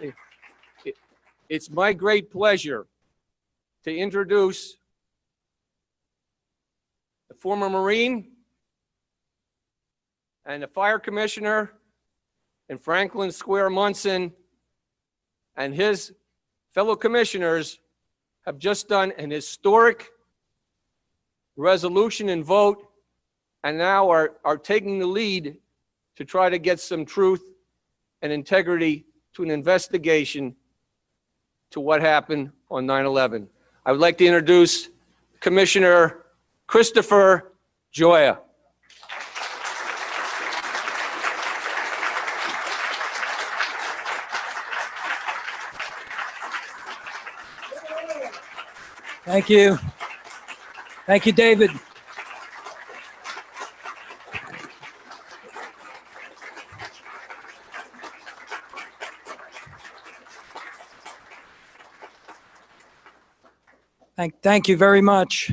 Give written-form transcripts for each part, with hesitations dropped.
It- It's my great pleasure to introduce the former Marine and the fire commissioner in Franklin Square, Munson, and his fellow commissioners have just done an historic resolution and vote, and now are taking the lead to try to get some truth and integrity to an investigation to what happened on 9/11. I would like to introduce Commissioner Christopher Gioia. Thank you. Thank you, David. Thank you very much,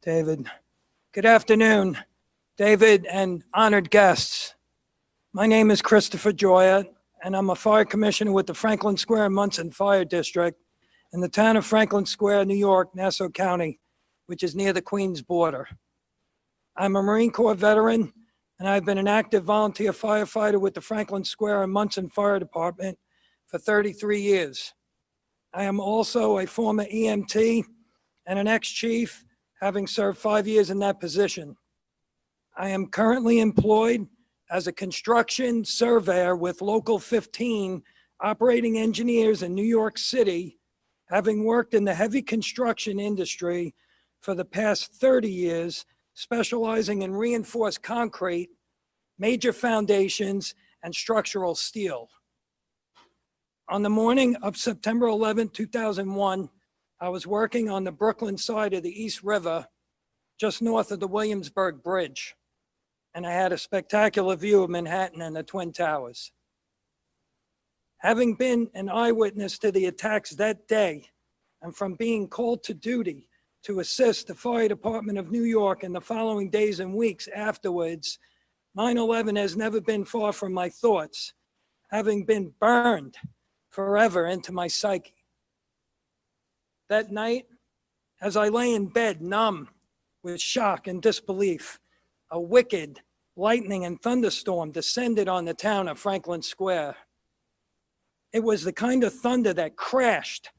David. Good afternoon, David and honored guests. My name is Christopher Gioia, and I'm a fire commissioner with the Franklin Square and Munson Fire District in the town of Franklin Square, New York, Nassau County, which is near the Queens border. I'm a Marine Corps veteran, and I've been an active volunteer firefighter with the Franklin Square and Munson Fire Department for 33 years. I am also a former EMT and an ex-chief, having served 5 years in that position. I am currently employed as a construction surveyor with Local 15 operating engineers in New York City, having worked in the heavy construction industry for the past 30 years, specializing in reinforced concrete, major foundations, and structural steel. On the morning of September 11, 2001, I was working on the Brooklyn side of the East River, just north of the Williamsburg Bridge, and I had a spectacular view of Manhattan and the Twin Towers. Having been an eyewitness to the attacks that day, and from being called to duty to assist the Fire Department of New York in the following days and weeks afterwards, 9/11 has never been far from my thoughts, having been burned forever into my psyche. That night, as I lay in bed numb with shock and disbelief, a wicked lightning and thunderstorm descended on the town of Franklin Square. It was the kind of thunder that crashed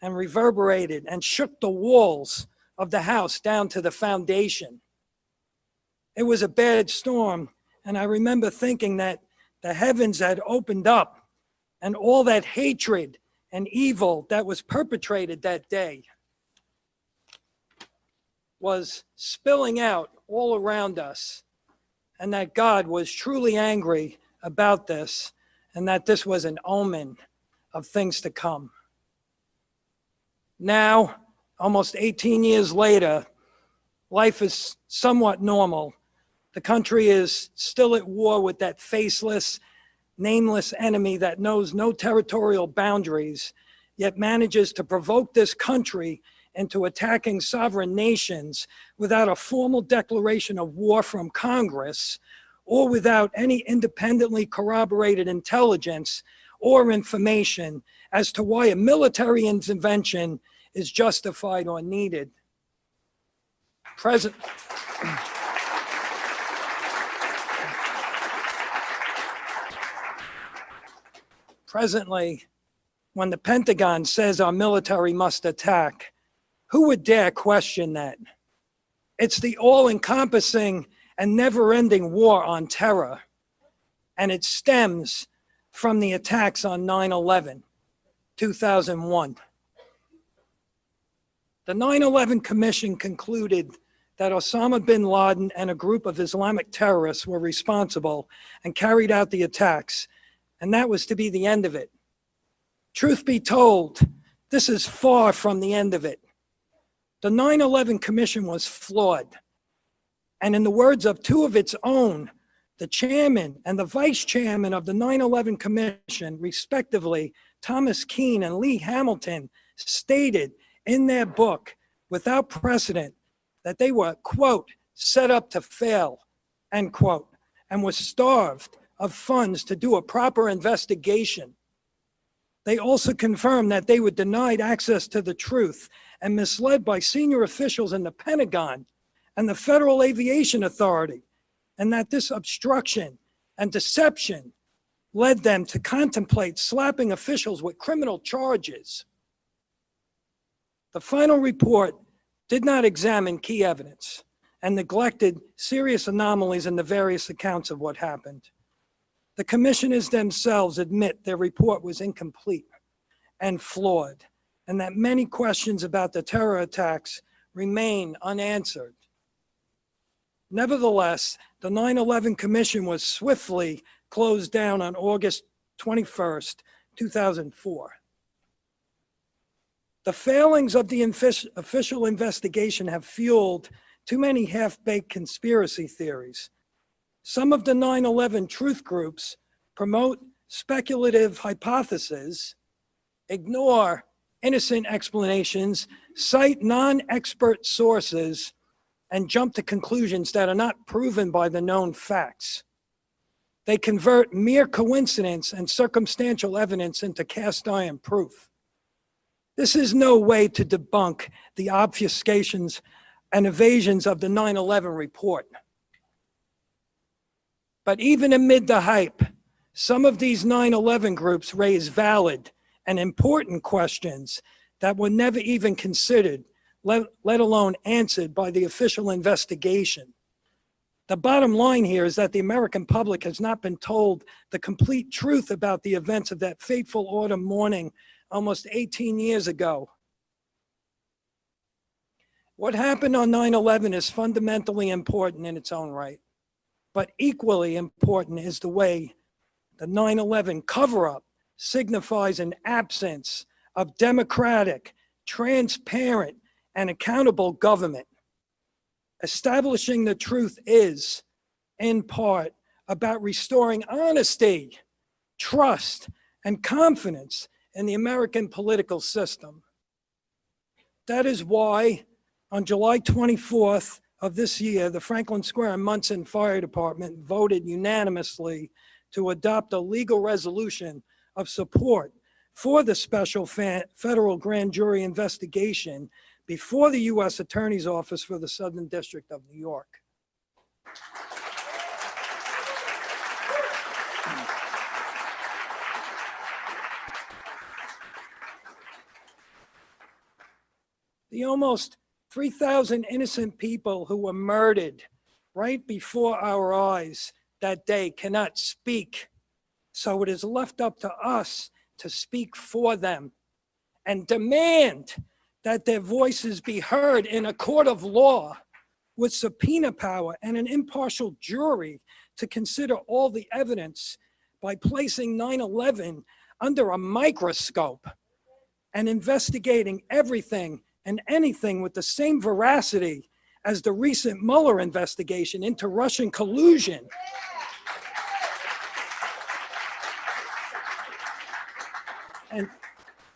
and reverberated and shook the walls of the house down to the foundation. It was a bad storm, and I remember thinking that the heavens had opened up and all that hatred and evil that was perpetrated that day was spilling out all around us, and that God was truly angry about this, and that this was an omen of things to come. Now, almost 18 years later, life is somewhat normal. The country is still at war with that faceless, nameless enemy that knows no territorial boundaries, yet manages to provoke this country into attacking sovereign nations without a formal declaration of war from Congress, or without any independently corroborated intelligence or information as to why a military intervention is justified or needed. Presently, when the Pentagon says our military must attack, who would dare question that? It's the all-encompassing and never-ending war on terror, and it stems from the attacks on 9/11, 2001. The 9/11 Commission concluded that Osama bin Laden and a group of Islamic terrorists were responsible and carried out the attacks, and that was to be the end of it. Truth be told, this is far from the end of it. The 9/11 Commission was flawed, and in the words of two of its own, the chairman and the vice chairman of the 9/11 Commission, respectively, Thomas Keane and Lee Hamilton, stated in their book, without precedent, that they were, quote, set up to fail, end quote, and was starved of funds to do a proper investigation. They also confirmed that they were denied access to the truth and misled by senior officials in the Pentagon and the Federal Aviation Authority, and that this obstruction and deception led them to contemplate slapping officials with criminal charges. The final report did not examine key evidence and neglected serious anomalies in the various accounts of what happened. The commissioners themselves admit their report was incomplete and flawed, and that many questions about the terror attacks remain unanswered. Nevertheless, the 9/11 Commission was swiftly closed down on August 21st, 2004. The failings of the official investigation have fueled too many half-baked conspiracy theories. Some of the 9/11 truth groups promote speculative hypotheses, ignore innocent explanations, cite non-expert sources, and jump to conclusions that are not proven by the known facts. They convert mere coincidence and circumstantial evidence into cast iron proof. This is no way to debunk the obfuscations and evasions of the 9/11 report. But even amid the hype, some of these 9/11 groups raise valid and important questions that were never even considered, let alone answered by the official investigation. The bottom line here is that the American public has not been told the complete truth about the events of that fateful autumn morning almost 18 years ago. What happened on 9/11 is fundamentally important in its own right, but equally important is the way the 9/11 cover-up signifies an absence of democratic, transparent, and accountable government. Establishing the truth is, in part, about restoring honesty, trust, and confidence in the American political system. That is why, on July 24th of this year, the Franklin Square and Munson Fire Department voted unanimously to adopt a legal resolution of support for the special federal grand jury investigation before the U.S. Attorney's Office for the Southern District of New York. The almost 3,000 innocent people who were murdered right before our eyes that day cannot speak. So it is left up to us to speak for them and demand that their voices be heard in a court of law with subpoena power and an impartial jury to consider all the evidence by placing 9/11 under a microscope and investigating everything and anything with the same veracity as the recent Mueller investigation into Russian collusion.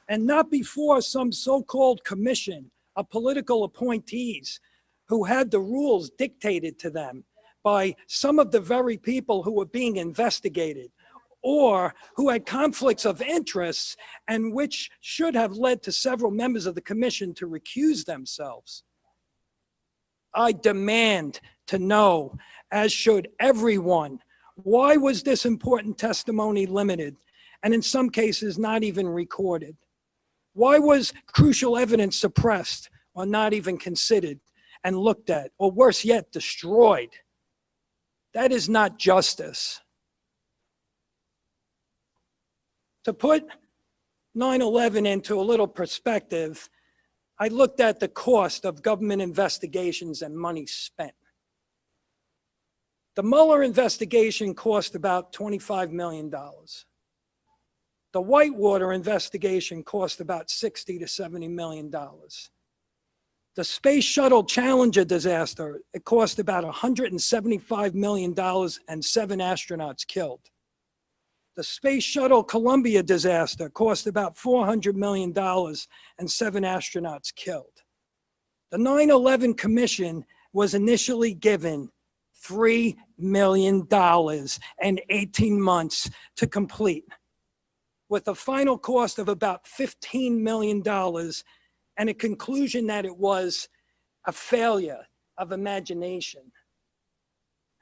And not before some so-called commission of political appointees who had the rules dictated to them by some of the very people who were being investigated, or who had conflicts of interests and which should have led to several members of the commission to recuse themselves. I demand to know, as should everyone, why was this important testimony limited and in some cases not even recorded? Why was crucial evidence suppressed or not even considered and looked at, or worse yet, destroyed? That is not justice. To put 9/11 into a little perspective, I looked at the cost of government investigations and money spent. The Mueller investigation cost about $25 million. The Whitewater investigation cost about $60 to $70 million. The Space Shuttle Challenger disaster, it cost about $175 million and 7 astronauts killed. The Space Shuttle Columbia disaster cost about $400 million and 7 astronauts killed. The 9/11 Commission was initially given $3 million and 18 months to complete. with a final cost of about $15 million and a conclusion that it was a failure of imagination.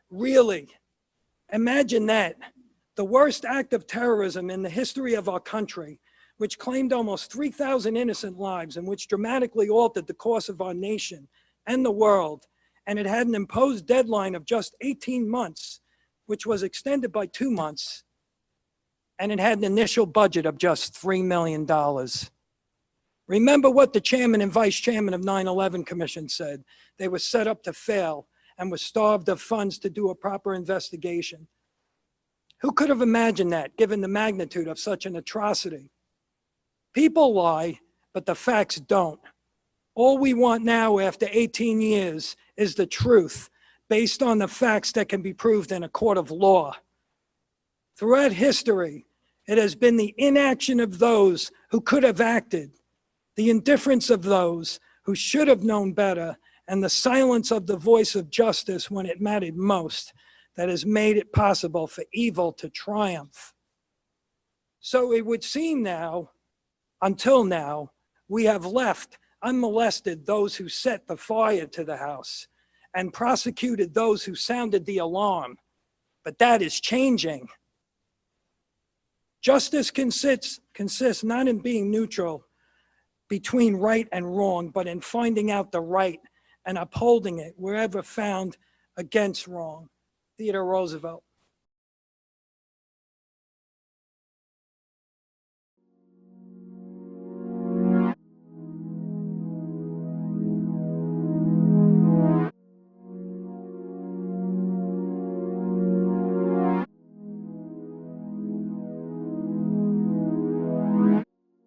Really, imagine that. The worst act of terrorism in the history of our country, which claimed almost 3,000 innocent lives and which dramatically altered the course of our nation and the world, and it had an imposed deadline of just 18 months, which was extended by 2 months, and it had an initial budget of just $3 million. Remember what the chairman and vice chairman of 9/11 Commission said. They were set up to fail and were starved of funds to do a proper investigation. Who could have imagined that, given the magnitude of such an atrocity? People lie, but the facts don't. All we want now, after 18 years, is the truth, based on the facts that can be proved in a court of law. Throughout history, it has been the inaction of those who could have acted, the indifference of those who should have known better, and the silence of the voice of justice when it mattered most that has made it possible for evil to triumph. So it would seem now, until now, we have left unmolested those who set the fire to the house and prosecuted those who sounded the alarm. But that is changing. Justice consists not in being neutral between right and wrong, but in finding out the right and upholding it wherever found against wrong. Theodore Roosevelt.